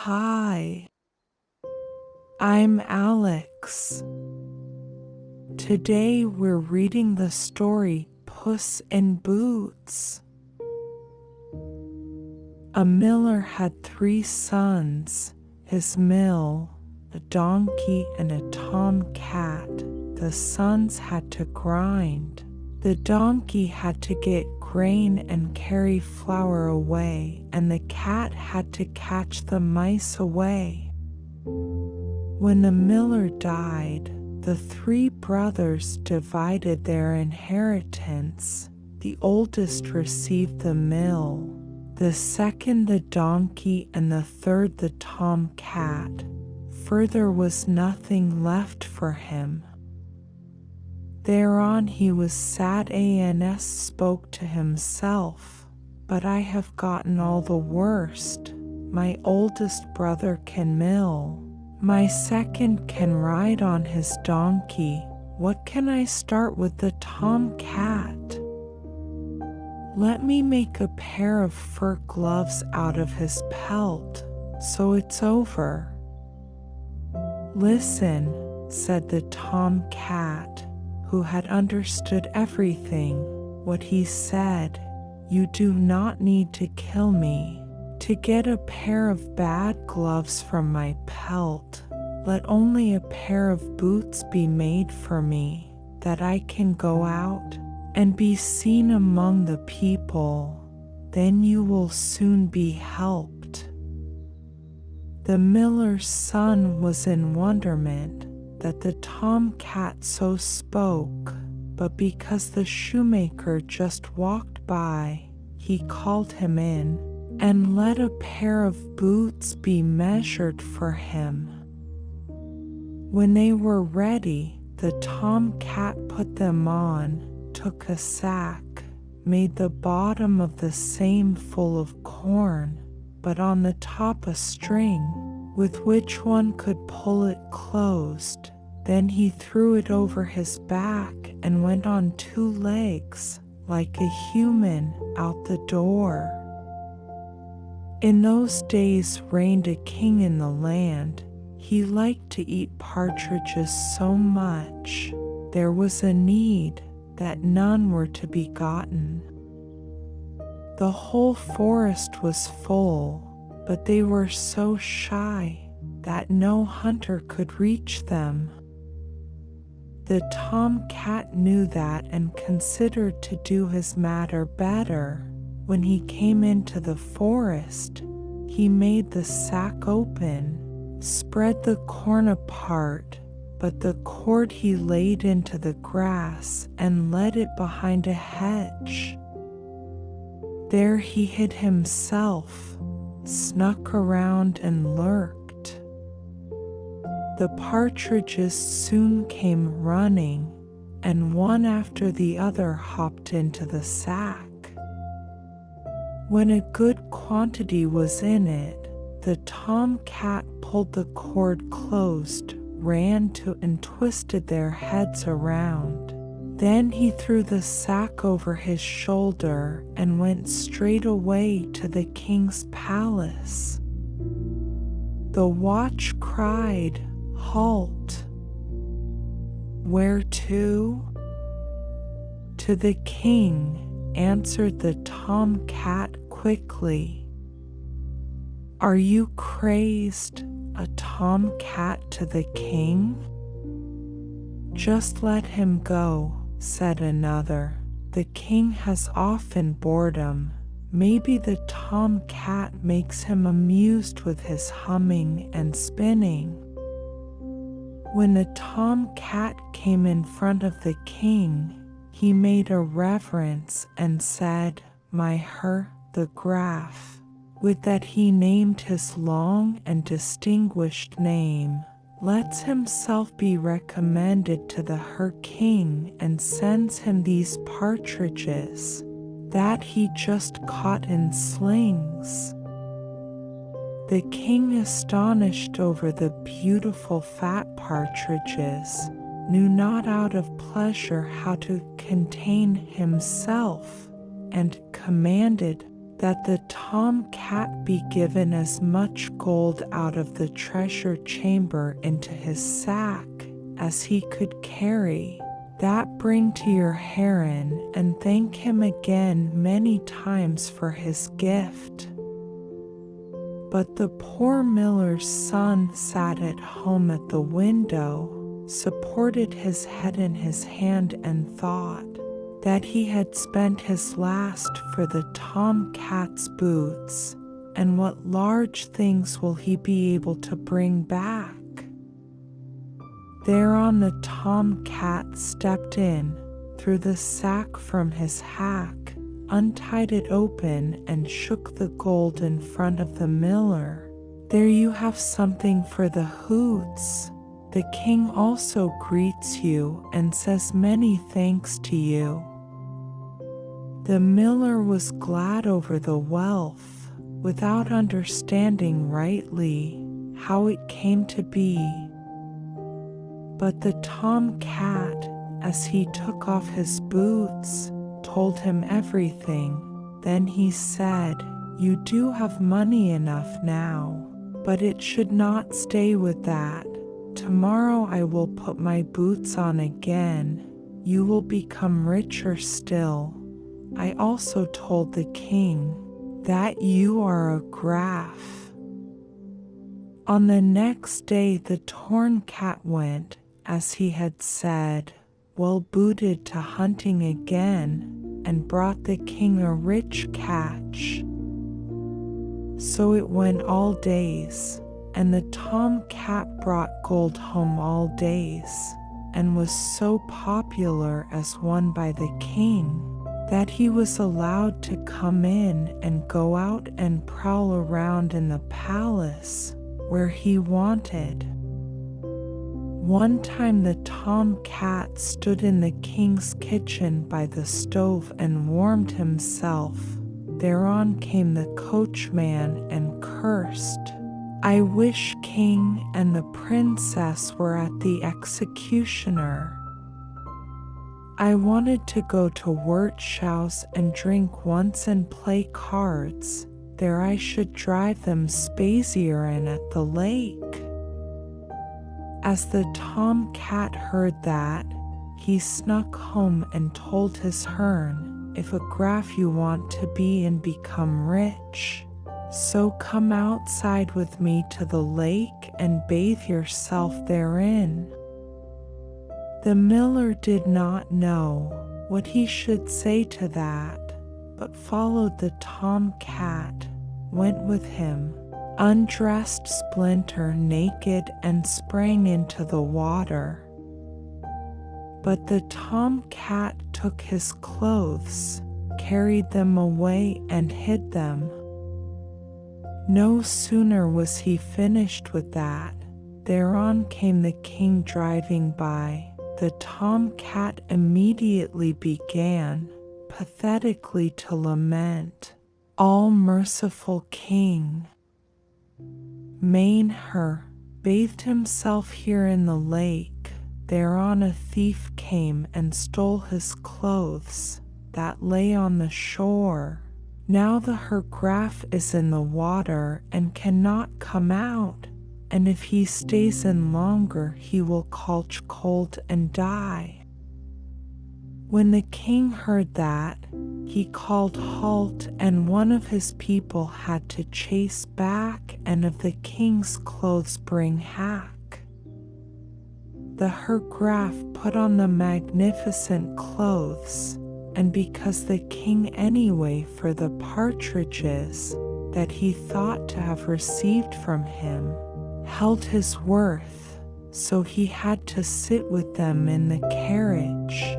Hi, I'm Alex. Today we're reading the story Puss in Boots. A miller had 3 sons, his mill, a donkey, and a tomcat. The sons had to grind. The donkey had to get grain and carry flour away, and the cat had to catch the mice away. When the miller died, the 3 brothers divided their inheritance. The oldest received the mill, the second the donkey, and the third the tomcat. Further was nothing left for him. Thereon he was sad and spoke to himself, "But I have gotten all the worst. My oldest brother can mill. My second can ride on his donkey. What can I start with the tomcat? Let me make a pair of fur gloves out of his pelt, so it's over." "Listen," said the tomcat, who had understood everything. What he said, "You do not need to kill me to get a pair of bad gloves from my pelt. Let only a pair of boots be made for me, that I can go out and be seen among the people. Then you will soon be helped." The miller's son was in wonderment that the tomcat so spoke, but because the shoemaker just walked by, he called him in and let a pair of boots be measured for him. When they were ready, the tomcat put them on, took a sack, made the bottom of the same full of corn, but on the top a string, with which one could pull it closed. Then he threw it over his back and went on 2 legs, like a human, out the door. In those days reigned a king in the land. He liked to eat partridges so much. There was a need that none were to be gotten. The whole forest was full, but they were so shy that no hunter could reach them. The tomcat knew that and considered to do his matter better. When he came into the forest, he made the sack open, spread the corn apart, but the cord he laid into the grass and led it behind a hedge. There he hid himself, snuck around and lurked. The partridges soon came running, and one after the other hopped into the sack. When a good quantity was in it, the tomcat pulled the cord closed, ran to and twisted their heads around. Then he threw the sack over his shoulder and went straight away to the king's palace. The watch cried, "Halt!" "Where to?" "To the king," answered the tomcat quickly. "Are you crazed? A tomcat to the king?" "Just let him go," said another. "The king has often boredom. Maybe the tomcat makes him amused with his humming and spinning." When the tomcat came in front of the king, he made a reverence and said, "My Herr the Graf." With that he named his long and distinguished name, lets himself be recommended to the Herr King, and sends him these partridges that he just caught in slings. The king, astonished over the beautiful fat partridges, knew not out of pleasure how to contain himself, and commanded that the tomcat be given as much gold out of the treasure chamber into his sack as he could carry. That bring to your heron and thank him again many times for his gift. But the poor miller's son sat at home at the window, supported his head in his hand and thought that he had spent his last for the tomcat's boots, and what large things will he be able to bring back? Thereon the tomcat stepped in, threw the sack from his hack, untied it open, and shook the gold in front of the miller. There you have something for the hoots. The king also greets you and says many thanks to you. The miller was glad over the wealth, without understanding rightly how it came to be. But the tomcat, as he took off his boots, told him everything. Then he said, "You do have money enough now, but it should not stay with that. Tomorrow I will put my boots on again. You will become richer still." I also told the king that you are a graff. On the next day the torn cat went, as he had said, well booted to hunting again, and brought the king a rich catch. So it went all days, and the tomcat brought gold home all days, and was so popular as one by the king, that he was allowed to come in and go out and prowl around in the palace where he wanted. One time the tomcat stood in the king's kitchen by the stove and warmed himself. Thereon came the coachman and cursed, "I wish king and the princess were at the executioner. I wanted to go to Wirtschau's and drink once and play cards. There I should drive them spazieren at the lake." As the tomcat heard that, he snuck home and told his hern, "If a graff you want to be and become rich, so come outside with me to the lake and bathe yourself therein." The miller did not know what he should say to that, but followed the tomcat, went with him, undressed Splinter naked, and sprang into the water. But the tomcat took his clothes, carried them away, and hid them. No sooner was he finished with that, thereon came the king driving by. The tomcat immediately began pathetically to lament, "All-merciful king, Mainher bathed himself here in the lake." Thereon a thief came and stole his clothes that lay on the shore. Now the hergraff is in the water and cannot come out, and if he stays in longer he will catch cold and die. When the king heard that, he called halt, and one of his people had to chase back and of the king's clothes bring hack. The hergraff put on the magnificent clothes, and because the king anyway for the partridges that he thought to have received from him held his worth, so he had to sit with them in the carriage.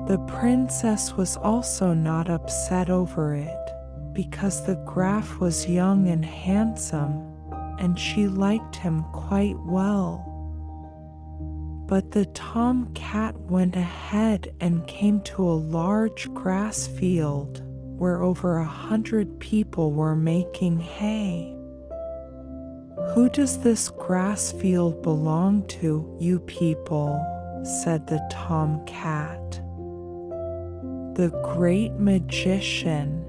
The princess was also not upset over it, because the graff was young and handsome, and she liked him quite well. But the tomcat went ahead and came to a large grass field where over 100 people were making hay. "Who does this grass field belong to, you people?" said the tomcat. "The great magician."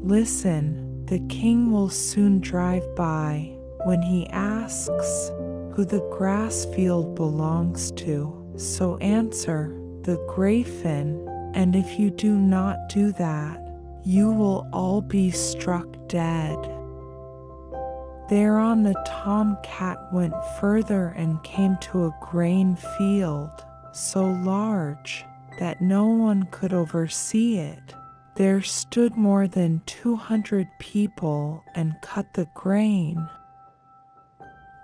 Listen, the king will soon drive by. When he asks who the grass field belongs to, so answer, the Gräfin, and if you do not do that, you will all be struck dead. Thereon the tomcat went further and came to a grain field, so large that no one could oversee it. There stood more than 200 people and cut the grain.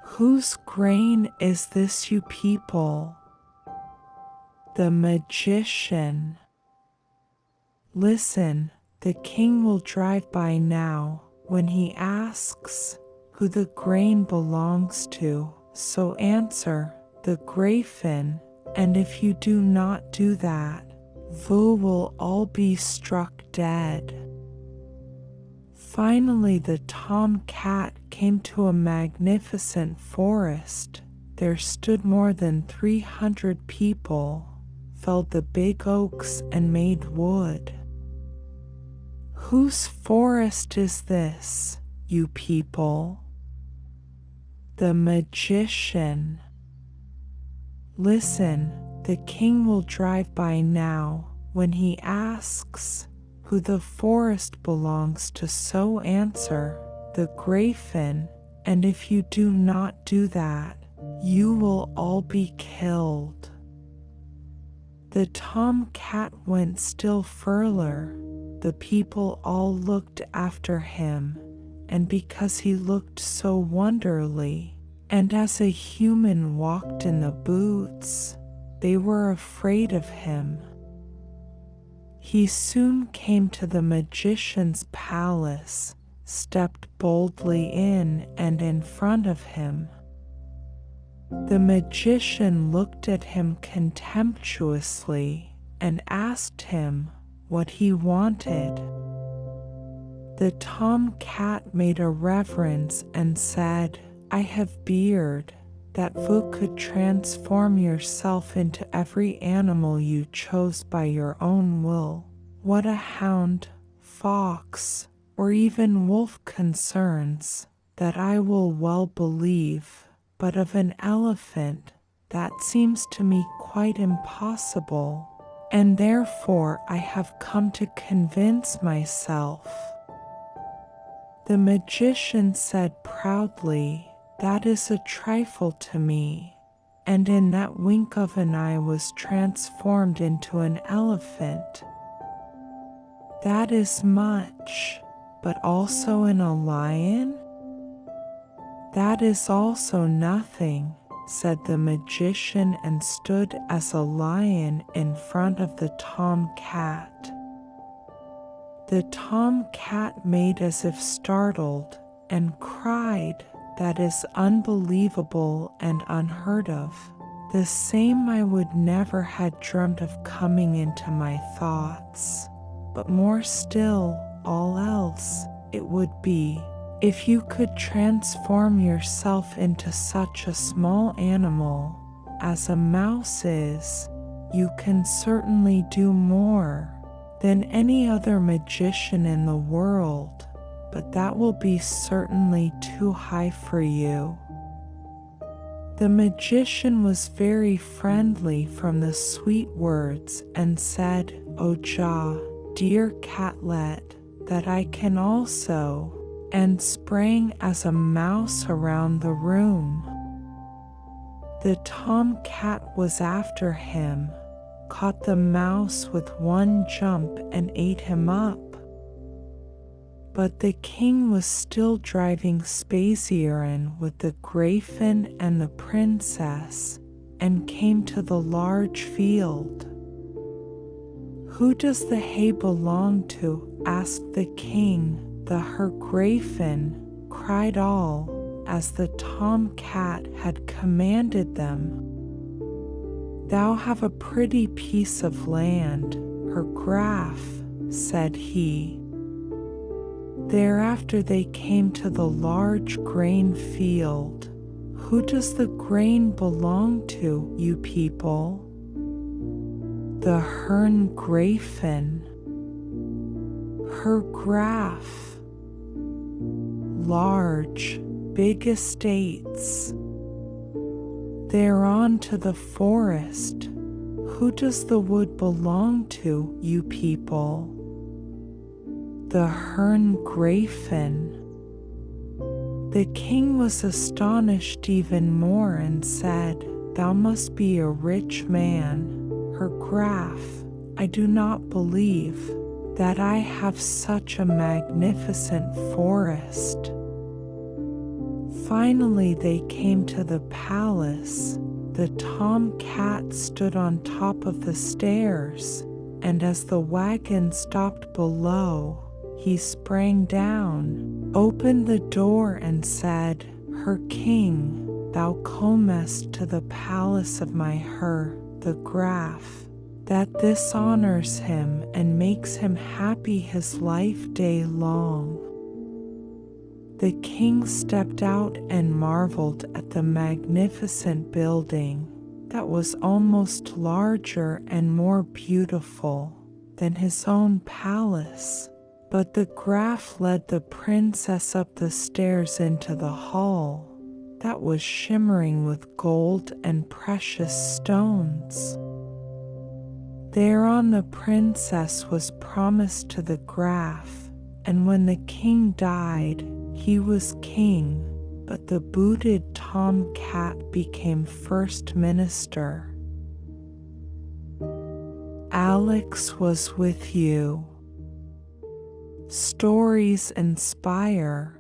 Whose grain is this, you people? The magician. Listen, the king will drive by now. When he asks who the grain belongs to, so answer, the Gräfin, and if you do not do that, you will all be struck dead. Finally, the tomcat came to a magnificent forest. There stood more than 300 people, felled the big oaks and made wood. Whose forest is this, you people? The magician. Listen, the king will drive by now. When he asks who the forest belongs to, so answer, the Gräfin, and if you do not do that, you will all be killed. The tomcat went still further. The people all looked after him, and because he looked so wonderly, and as a human walked in the boots, they were afraid of him. He soon came to the magician's palace, stepped boldly in, and in front of him. The magician looked at him contemptuously and asked him what he wanted. The tomcat made a reverence and said, I have beard, that you could transform yourself into every animal you chose by your own will. What a hound, fox, or even wolf concerns, that I will well believe, but of an elephant, that seems to me quite impossible, and therefore I have come to convince myself. The magician said proudly, that is a trifle to me, and in that wink of an eye was transformed into an elephant. That is much, but also in a lion? That is also nothing, said the magician, and stood as a lion in front of the tomcat. The tomcat made as if startled, and cried, that is unbelievable and unheard of. The same I would never had dreamt of coming into my thoughts, but more still, all else, it would be, if you could transform yourself into such a small animal as a mouse is, you can certainly do more than any other magician in the world, but that will be certainly too high for you. The magician was very friendly from the sweet words and said, O Jah, dear catlet, that I can also, and sprang as a mouse around the room. The tomcat was after him, caught the mouse with one jump and ate him up. But the king was still driving speedlearn with the Gräfin and the princess, and came to the large field. Who does the hay belong to? Asked the king. The Herr Gräfin, cried all, as the tomcat had commanded them. Thou have a pretty piece of land, Herr Graf, said he. Thereafter they came to the large grain field. Who does the grain belong to, you people? The Herrn Gräfin. Her graph. Large, big estates. They're on to the forest. Who does the wood belong to, you people? The Herngräfin. The king was astonished even more and said, Thou must be a rich man. Her graph, I do not believe that I have such a magnificent forest. Finally they came to the palace. The tomcat stood on top of the stairs, and as the wagon stopped below, he sprang down, opened the door and said, Her king, thou comest to the palace of my her, the graph, that this honors him and makes him happy his life day long. The king stepped out and marveled at the magnificent building that was almost larger and more beautiful than his own palace. But the graph led the princess up the stairs into the hall that was shimmering with gold and precious stones. Thereon the princess was promised to the graph, and when the king died, he was king, but the booted tomcat became first minister. Alex was with you. Stories inspire.